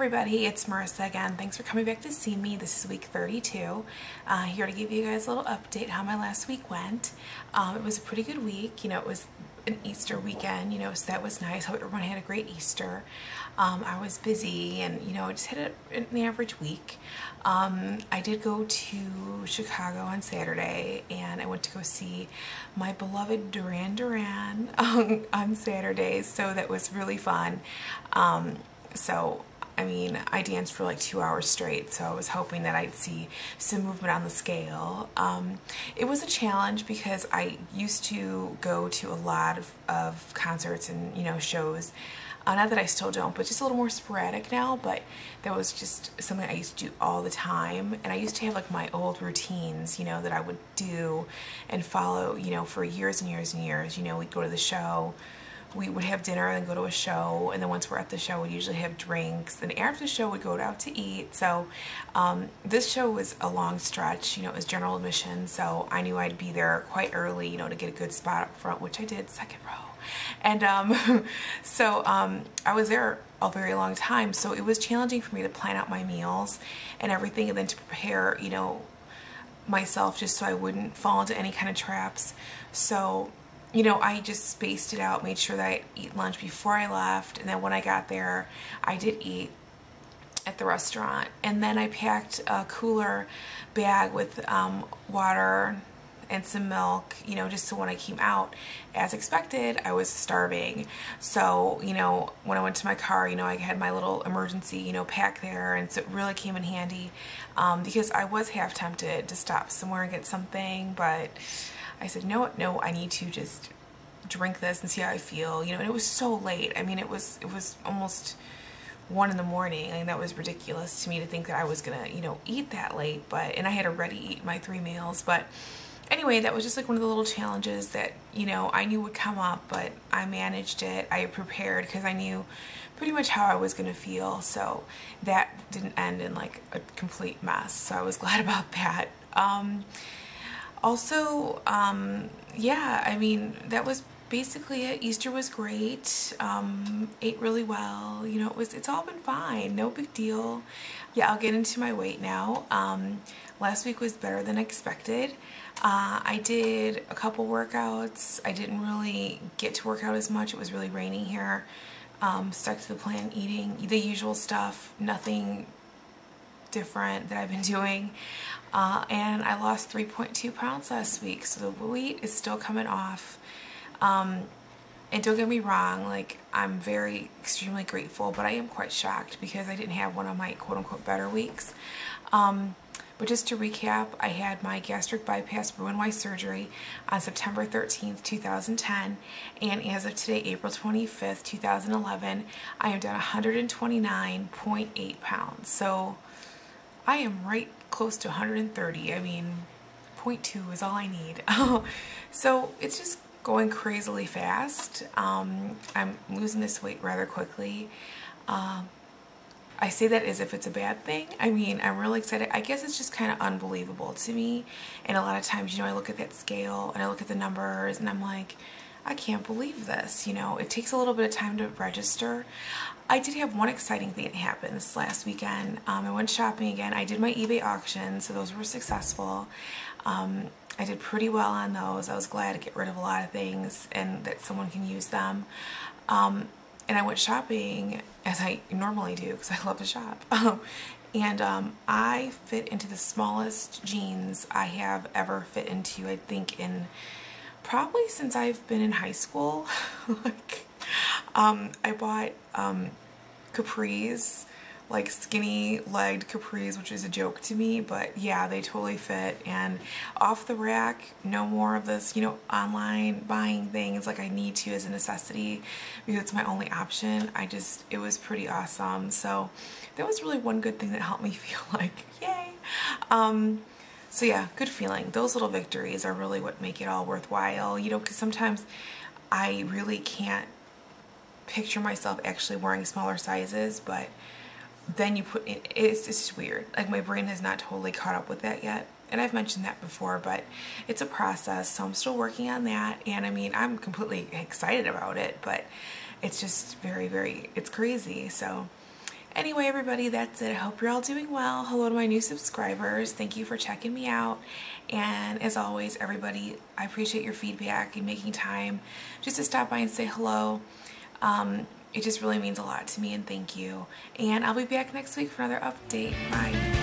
everybody, it's Marissa again. Thanks for coming back to see me. This is week 32. Here to give you guys a little update how my last week went. It was a pretty good week. You know, it was an Easter weekend, you know, so that was nice. Hope everyone had a great Easter. I was busy and, you know, I just had an average week. I did go to Chicago on Saturday and I went to go see my beloved Duran Duran on Saturday, so that was really fun. So I mean, I danced for like 2 hours straight, so I was hoping that I'd see some movement on the scale. It was a challenge because I used to go to a lot of concerts and, you know, shows. Not that I still don't, but just a little more sporadic now, but that was just something I used to do all the time. And I used to have like my old routines, you know, that I would do and follow, you know, for years and years and years. You know, we'd go to the show, we would have dinner and then go to a show, and then once we're at the show we'd usually have drinks, and after the show we'd go out to eat. So this show was a long stretch, you know, it was general admission, so I knew I'd be there quite early, you know, to get a good spot up front, which I did, second row. And I was there a very long time, so it was challenging for me to plan out my meals and everything, and then to prepare, you know, myself just so I wouldn't fall into any kind of traps. So, you know, I just spaced it out, made sure that I eat lunch before I left, and then when I got there, I did eat at the restaurant. And then I packed a cooler bag with water and some milk, you know, just so when I came out, as expected, I was starving. So, you know, when I went to my car, you know, I had my little emergency, you know, pack there, and so it really came in handy because I was half tempted to stop somewhere and get something, but I said, no, I need to just drink this and see how I feel, you know. And it was so late. I mean, it was almost 1 in the morning. I mean, that was ridiculous to me to think that I was gonna, you know, eat that late. But, and I had already eaten my 3 meals. But anyway, that was just like one of the little challenges that, you know, I knew would come up, but I managed it. I prepared because I knew pretty much how I was gonna feel. So that didn't end in like a complete mess. So I was glad about that. Also, yeah, I mean, that was basically it. Easter was great. Ate really well. You know, it's all been fine. No big deal. Yeah, I'll get into my weight now. Last week was better than expected. I did a couple workouts. I didn't really get to work out as much. It was really raining here. Stuck to the plan, eating the usual stuff. Nothing different that I've been doing. And I lost 3.2 pounds last week, so the weight is still coming off. And don't get me wrong, like, I'm very extremely grateful, but I am quite shocked because I didn't have one of my quote-unquote better weeks. But just to recap, I had my gastric bypass Roux-en-Y surgery on September 13th, 2010, and as of today, April 25th, 2011, I am down 129.8 pounds. So I am right close to 130. I mean, 0.2 is all I need. So it's just going crazily fast. I'm losing this weight rather quickly. I say that as if it's a bad thing. I mean, I'm really excited. I guess it's just kind of unbelievable to me. And a lot of times, you know, I look at that scale and I look at the numbers and I'm like, I can't believe this. You know, it takes a little bit of time to register. I did have one exciting thing that happened this last weekend. I went shopping again. I did my eBay auction, so those were successful. I did pretty well on those. I was glad to get rid of a lot of things and that someone can use them. And I went shopping as I normally do because I love to shop. And I fit into the smallest jeans I have ever fit into, I think, in probably since I've been in high school. Like, I bought capris, like skinny legged capris, which is a joke to me, but yeah, they totally fit. And off the rack, no more of this, you know, online buying things like I need to as a necessity because it's my only option. It was pretty awesome. So that was really one good thing that helped me feel like, yay. So yeah, good feeling. Those little victories are really what make it all worthwhile, you know, because sometimes I really can't picture myself actually wearing smaller sizes, but then you put it, it's just weird. Like, my brain has not totally caught up with that yet. And I've mentioned that before, but it's a process, so I'm still working on that. And I mean, I'm completely excited about it, but it's just very, very, it's crazy. So Anyway, everybody, that's it. I hope you're all doing well. Hello to my new subscribers. Thank you for checking me out. And as always, everybody, I appreciate your feedback and making time just to stop by and say hello. It just really means a lot to me, and thank you. And I'll be back next week for another update. Bye.